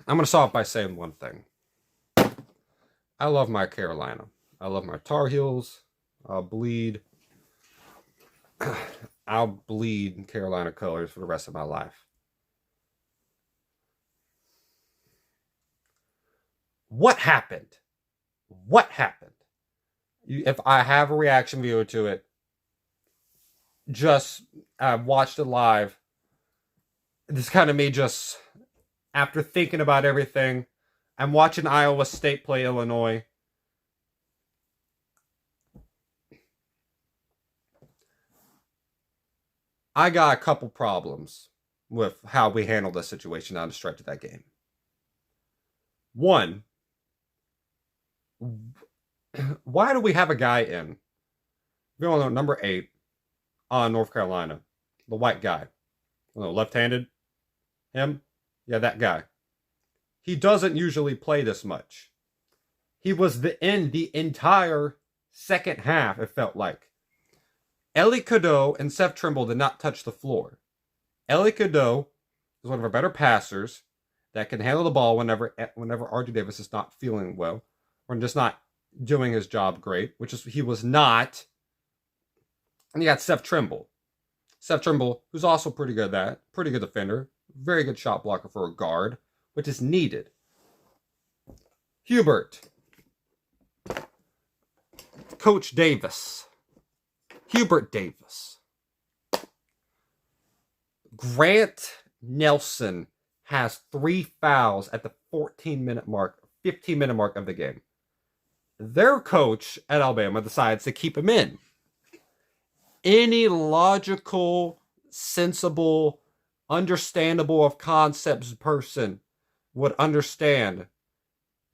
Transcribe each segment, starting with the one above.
I'm going to start by saying one thing. I love my Carolina. I love my Tar Heels. I'll bleed. I'll bleed Carolina colors for the rest of my life. What happened? What happened? If I have a reaction video to it, just I watched it live. This kind of me just after thinking about everything. I'm watching Iowa State play Illinois. I got a couple problems with how we handled the situation down the stretch of that game. One, why do we have a guy in going on number 8 on North Carolina, the white guy, left-handed, him, yeah, that guy. He doesn't usually play this much. He was in the entire second half. It felt like Ellie Cadeau and Seth Trimble did not touch the floor. Ellie Cadeau is one of our better passers that can handle the ball whenever RJ Davis is not feeling well or just not doing his job great, which is he was not. And you got Seth Trimble. Seth Trimble, who's also pretty good at that, pretty good defender, very good shot blocker for a guard, which is needed. Hubert. Coach Davis. Hubert Davis. Grant Nelson has 3 fouls at the 15-minute mark of the game. Their coach at Alabama decides to keep him in. Any logical, sensible, understandable of concepts person would understand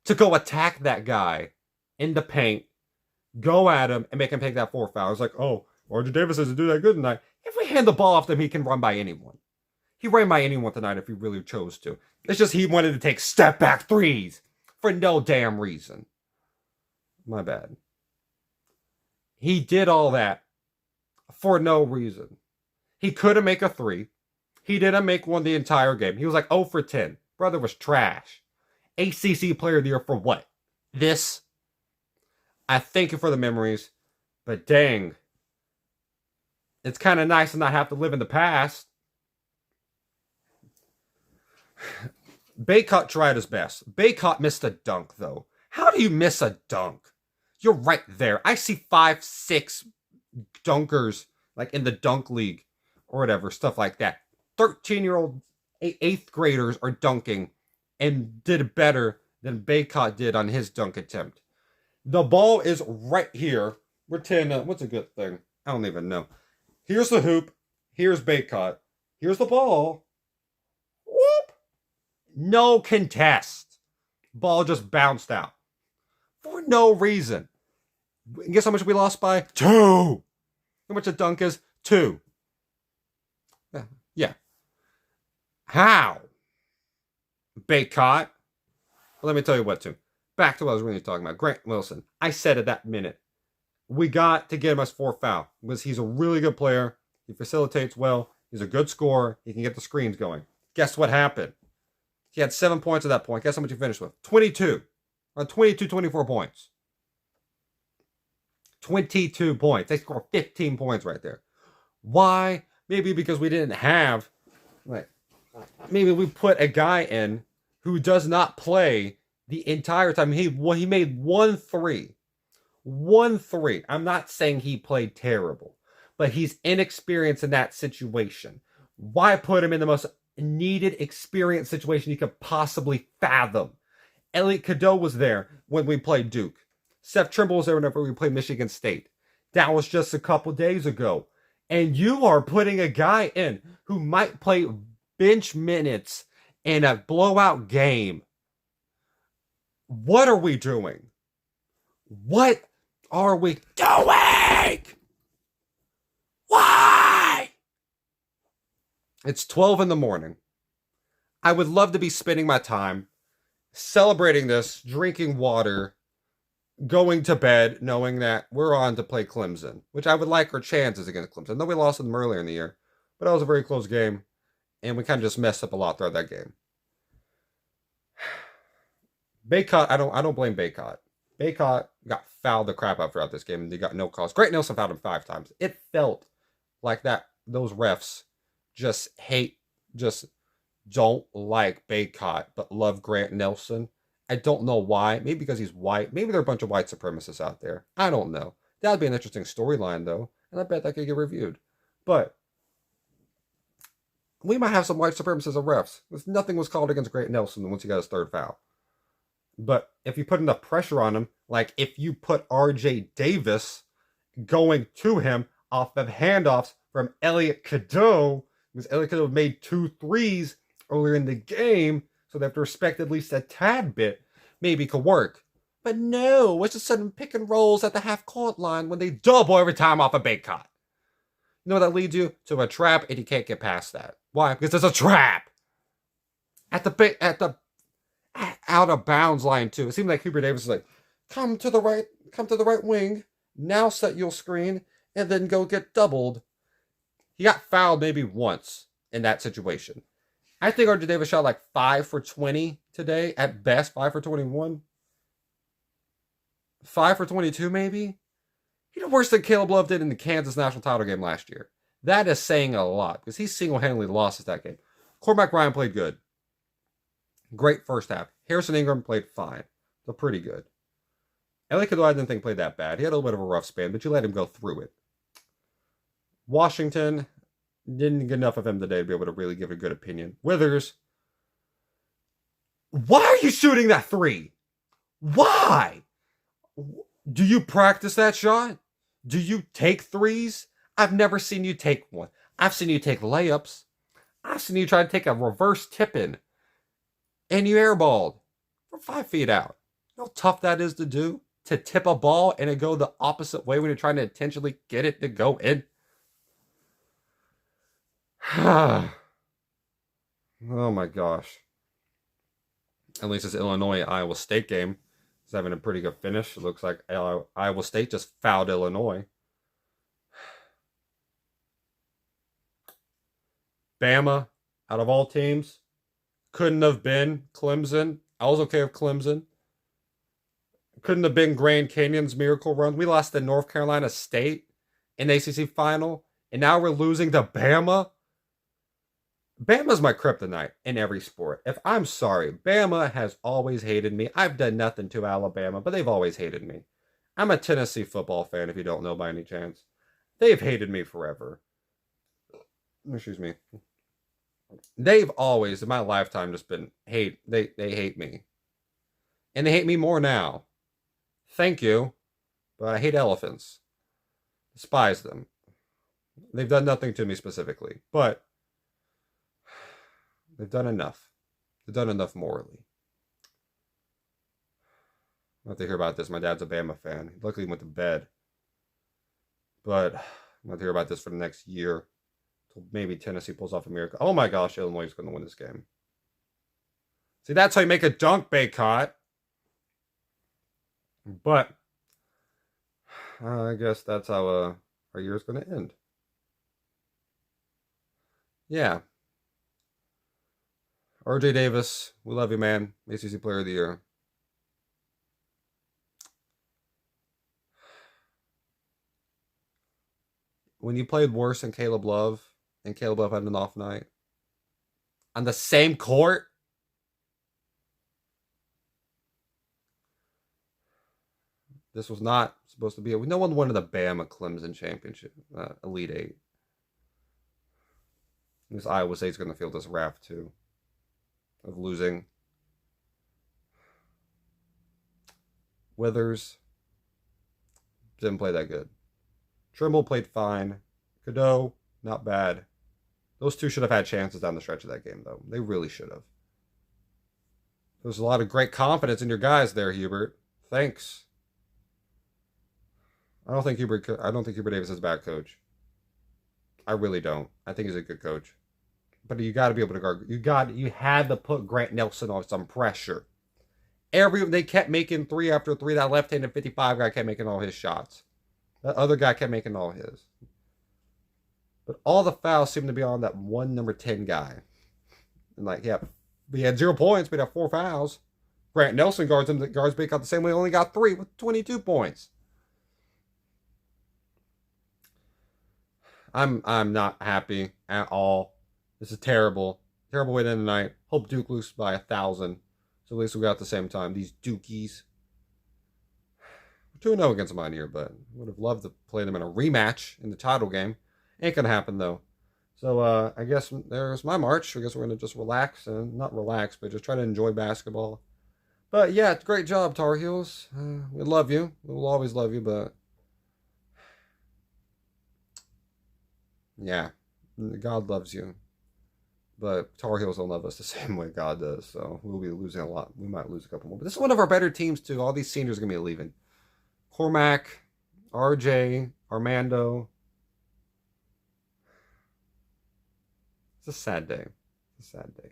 to go attack that guy in the paint, go at him, and make him take that 4 foul. It's like, oh, RJ Davis doesn't do that good tonight. If we hand the ball off to him, he can run by anyone. He ran by anyone tonight if he really chose to. It's just he wanted to take step back threes for no damn reason. My bad. He did all that for no reason. He couldn't make a 3. He didn't make one the entire game. He was like 0 for 10. Brother was trash. ACC Player of the Year for what? This? I thank you for the memories, but dang. It's kind of nice to not have to live in the past. Bacot tried his best. Bacot missed a dunk, though. How do you miss a dunk? You're right there. I see 5, 6 dunkers like in the dunk league or whatever, stuff like that. 13-year-old 8th graders are dunking and did better than Bacot did on his dunk attempt. The ball is right here. What's a good thing? I don't even know. Here's the hoop. Here's Bacot. Here's the ball. Whoop. No contest. Ball just bounced out. For no reason. Guess how much we lost by? 2. How much a dunk is? 2. Yeah. How? Bacot. Well, let me tell you what, too. Back to what I was really talking about. Grant Wilson. I said at that minute, we got to get him as 4 foul. Because he's a really good player. He facilitates well. He's a good scorer. He can get the screens going. Guess what happened? He had 7 points at that point. Guess how much he finished with? 22. 22, 24 points. 22 points. They scored 15 points right there. Why? Maybe because we didn't have, maybe we put a guy in who does not play the entire time. He made 1 3. 1 3. I'm not saying he played terrible, but he's inexperienced in that situation. Why put him in the most needed experience situation you could possibly fathom? Elliot Cadeau was there when we played Duke. Seth Trimble was there whenever we played Michigan State. That was just a couple days ago. And you are putting a guy in who might play bench minutes in a blowout game. What are we doing? What are we doing? Why? It's 12 in the morning. I would love to be spending my time celebrating this, drinking water, going to bed, knowing that we're on to play Clemson, which I would like our chances against Clemson. I know we lost them earlier in the year, but that was a very close game, and we kind of just messed up a lot throughout that game. Baycott, I don't blame Baycott. Baycott got fouled the crap out throughout this game, and they got no calls. Grant Nelson fouled him 5 times. It felt like that. Those refs just don't like Baycott, but love Grant Nelson. I don't know why. Maybe because he's white. Maybe there are a bunch of white supremacists out there. I don't know. That would be an interesting storyline, though, and I bet that could get reviewed. But we might have some white supremacists of refs. Nothing was called against Grant Nelson once he got his third foul. But if you put enough pressure on him, like if you put R.J. Davis going to him off of handoffs from Elliot Cadeau, because Elliot Cadeau made 2 threes earlier in the game, so they have to respect at least a tad bit, maybe it could work. But no, it's just sudden pick and rolls at the half-court line when they double every time off a Baycott. You know what that leads you? To a trap, and you can't get past that. Why? Because it's a trap! At the out of bounds line, too. It seemed like Hubert Davis was like, come to the right wing, now set your screen, and then go get doubled. He got fouled maybe once in that situation. I think RJ Davis shot like 5 for 20 today, at best 5 for 21. 5 for 22 maybe? He did worse than Caleb Love did in the Kansas national title game last year. That is saying a lot, because he single-handedly lost us that game. Cormac Ryan played good. Great first half. Harrison Ingram played fine. So pretty good. Elliot Cadeau I didn't think played that bad. He had a little bit of a rough span, but you let him go through it. Washington, didn't get enough of him today to be able to really give a good opinion. Withers, why are you shooting that 3? Why? Do you practice that shot? Do you take 3s? I've never seen you take one. I've seen you take layups. I've seen you try to take a reverse tip-in. And you airballed from 5 feet out. You know how tough that is to do? To tip a ball and it go the opposite way when you're trying to intentionally get it to go in? Oh my gosh. At least this Illinois-Iowa State game is having a pretty good finish. It looks like Iowa State just fouled Illinois. Bama, out of all teams, couldn't have been Clemson. I was okay with Clemson. Couldn't have been Grand Canyon's miracle run. We lost to North Carolina State in the ACC final, and now we're losing to Bama. Bama's my kryptonite in every sport. I'm sorry, Bama has always hated me. I've done nothing to Alabama, but they've always hated me. I'm a Tennessee football fan, if you don't know by any chance. They've hated me forever. Excuse me. They've always, in my lifetime, just been hate. They hate me. And they hate me more now. Thank you, but I hate elephants. Despise them. They've done nothing to me specifically, but they've done enough. They've done enough morally. I have to hear about this. My dad's a Bama fan. Luckily, he went to bed. But I'm going to hear about this for the next year. Till maybe Tennessee pulls off a miracle. Oh my gosh, Illinois is going to win this game. See, that's how you make a dunk, Baycott. But I guess that's how our year is going to end. Yeah. RJ Davis, we love you, man. ACC Player of the Year. When you played worse than Caleb Love, and Caleb Love had an off night, on the same court, this was not supposed to be. No one wanted the Bama Clemson championship, Elite Eight. This Iowa State's going to feel this wrath too, of losing. Withers didn't play that good. Trimble played fine. Cadeau, not bad. Those two should have had chances down the stretch of that game, though. They really should have. There's a lot of great confidence in your guys there, Hubert. Thanks. I don't think Hubert Davis is a bad coach. I really don't. I think he's a good coach. But you got to be able to guard. You had to put Grant Nelson on some pressure. They kept making 3 after 3. That left-handed 55 guy kept making all his shots. That other guy kept making all his. But all the fouls seemed to be on that one number 10 guy. And he had 0 points, but he had 4 fouls. Grant Nelson guards him. The guards break out the same way. Only got 3 with 22 points. I'm not happy at all. This is terrible. Terrible way to end the night. Hope Duke loses by 1,000. So at least we got at the same time. These Dukies. 2-0 against them on here, but would have loved to play them in a rematch in the title game. Ain't gonna happen though. So I guess there's my March. I guess we're gonna just relax and not relax, but just try to enjoy basketball. But yeah, great job, Tar Heels. We love you. We will always love you, but yeah, God loves you. But Tar Heels don't love us the same way God does. So we'll be losing a lot. We might lose a couple more. But this is one of our better teams too. All these seniors are gonna be leaving. Cormac, RJ, Armando. It's a sad day. It's a sad day.